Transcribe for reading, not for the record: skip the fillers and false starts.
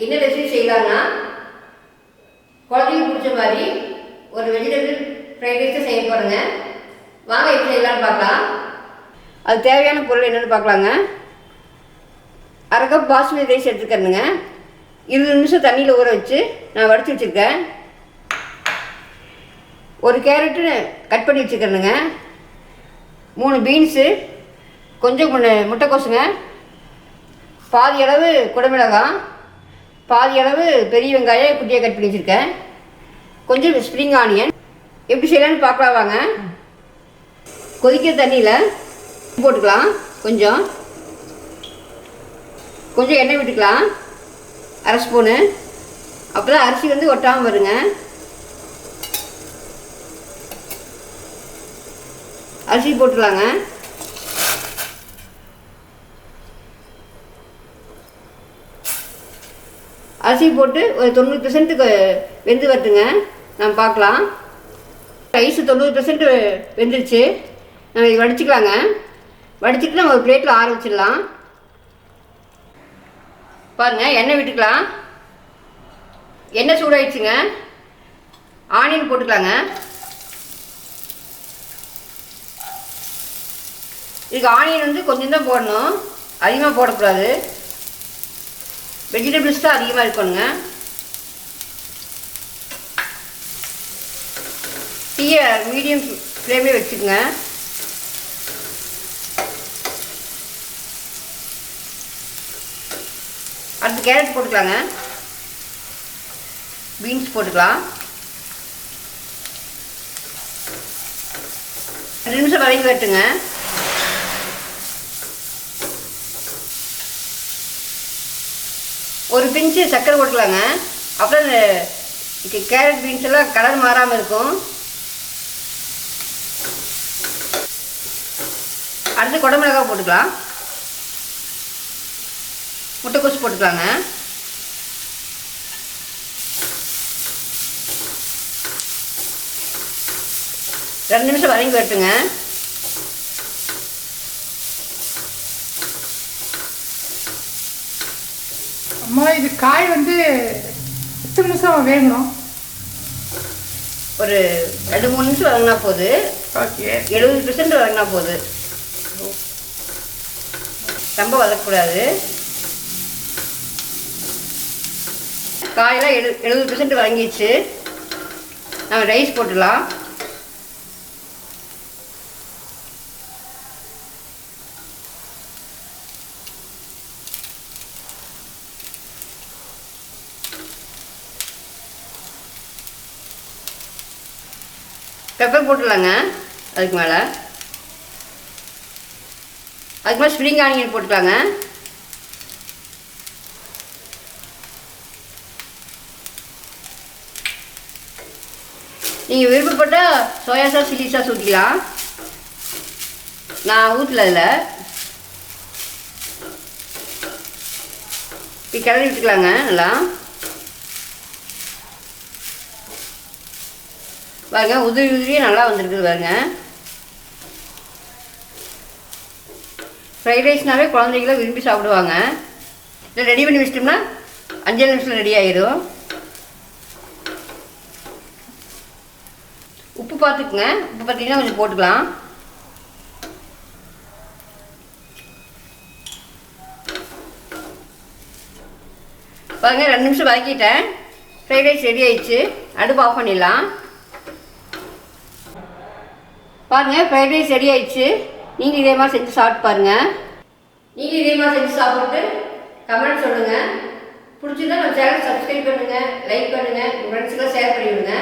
என்ன ரெசிபி செய்யலாம்னா குழந்தைக்கு பிடிச்ச மாதிரி ஒரு வெஜிடபிள் ஃப்ரைட் ரைஸ் செய்ய போகிறேங்க. வாங்க எப்படி செய்யலாம்னு பார்க்கலாம். அது தேவையான பொருள் என்னென்னு பார்க்கலாங்க. அரை கப் பாஸ்மதி ரைஸ் எடுத்துக்கிறேனுங்க. 20 நிமிஷம் தண்ணியில் ஊற வச்சு நான் வடித்து வச்சுருக்கேன். ஒரு கேரட்டு கட் பண்ணி வச்சுக்கிறேனுங்க. 3 பீன்ஸு, கொஞ்சம் முட்டைக்கோசுங்க, பாதி அளவு குடமிளகாய், பாதி அளவு பெரிய வெங்காயம் குட்டியாக கட் பண்ணி வச்சுருக்கேன், கொஞ்சம் ஸ்ப்ரிங் ஆனியன். எப்படி செய்யலான்னு பார்க்கலாம் வாங்க. கொதிக்கிற தண்ணியில் போட்டுக்கலாம். கொஞ்சம் எண்ணெய் விட்டுக்கலாம், அரை ஸ்பூனு. அப்போ தான் அரிசி ஒட்டாமல் வருங்க. அரிசி போட்டுக்கலாங்க. அரிசி போட்டு ஒரு 90% வெந்து வரட்டுங்க. நம்ம பார்க்கலாம். ரைஸ் 90% வெந்துருச்சு. நம்ம இது வடிச்சுக்கலாங்க. வடிச்சுட்டு நம்ம ஒரு பிளேட்டில் ஆற வச்சிடலாம். பாருங்கள், எண்ணெய் விட்டுக்கலாம். எண்ணெய் சூடாயிடுச்சுங்க. ஆனியன் போட்டுக்கலாங்க. இதுக்கு ஆனியன் கொஞ்சம் தான் போடணும், அதிகமாக போடக்கூடாது. வெஜிடபிள்ஸ் தான் அதிகமாக இருக்கணுங்க. டீயை மீடியம் ஃப்ளேம்லேயே வச்சுக்கோங்க. அடுத்து கேரட் போட்டுக்கலாங்க. பீன்ஸ் போட்டுக்கலாம். 2 நிமிஷம் வரைக்கும் வரட்டுங்க. ஒரு பிஞ்சு சர்க்கரை போட்டுக்கலாங்க. அப்புறம் இந்த கேரட் பீன்ஸ் எல்லாம் கலர் மாறாமல் இருக்கும். அடுத்து குடமிளகாய் போட்டுக்கலாம். முட்டைக்கோசு போட்டுக்கலாங்க. ரெண்டு நிமிஷம் வதங்கி வரட்டுங்க. அம்மா, இது காய் எத்தனை நிமிஷம் வேகணும்? ஒரு 2-3 நிமிஷம் வதங்கினா போகுது. ஓகே, 70% வதங்கினா போகுது. ரொம்ப வதக்கக்கூடாது. காயெல்லாம் 70% வதங்கிடுச்சு. நம்ம ரைஸ் போட்டுடலாம். பெப்பர் போட்டுடலாங்க. அதுக்கு மேலே ஸ்ப்ரிங் ஆனியன் போட்டுக்கலாங்க. நீங்கள் விருப்பப்பட்டால் சோயா சாஸ், சில்லி சாஸ் ஊற்றிக்கலாம். நான் ஊற்றல. அதில் இப்படி கிளறி விட்டுக்கலாங்க. நல்லா பாருங்க, உதிரியே நல்லா வந்துருக்குது பாருங்க. ஃப்ரைட் ரைஸ்னாவே குழந்தைங்கள விரும்பி சாப்பிடுவாங்க. இதை ரெடி பண்ணி வச்சிட்டோம்னா 5 நிமிஷத்தில் ரெடி ஆகிடும். உப்பு பார்த்துக்குங்க. உப்பு பார்த்தீங்கன்னா கொஞ்சம் போட்டுக்கலாம். பாருங்கள், 2 நிமிஷம் வதக்கிட்டேன். ஃப்ரைட் ரைஸ் ரெடி ஆயிடுச்சு. அடுப்பு ஆஃப் பண்ணிடலாம். பாருங்கள், ஃப்ரைட் ரைஸ் ரெடி ஆயிடுச்சு. நீங்கள் இதே மாதிரி செஞ்சு சாப்பிட்டு பாருங்கள். நீங்கள் இதே மாதிரி செஞ்சு சாப்பிட்டு கமெண்ட் சொல்லுங்கள். பிடிச்சிருந்தா நம்ம சேனல் சப்ஸ்கிரைப் பண்ணுங்கள், லைக் பண்ணுங்கள், உங்கள் ஃப்ரெண்ட்ஸுக்கெல்லாம் ஷேர் பண்ணிவிடுங்க.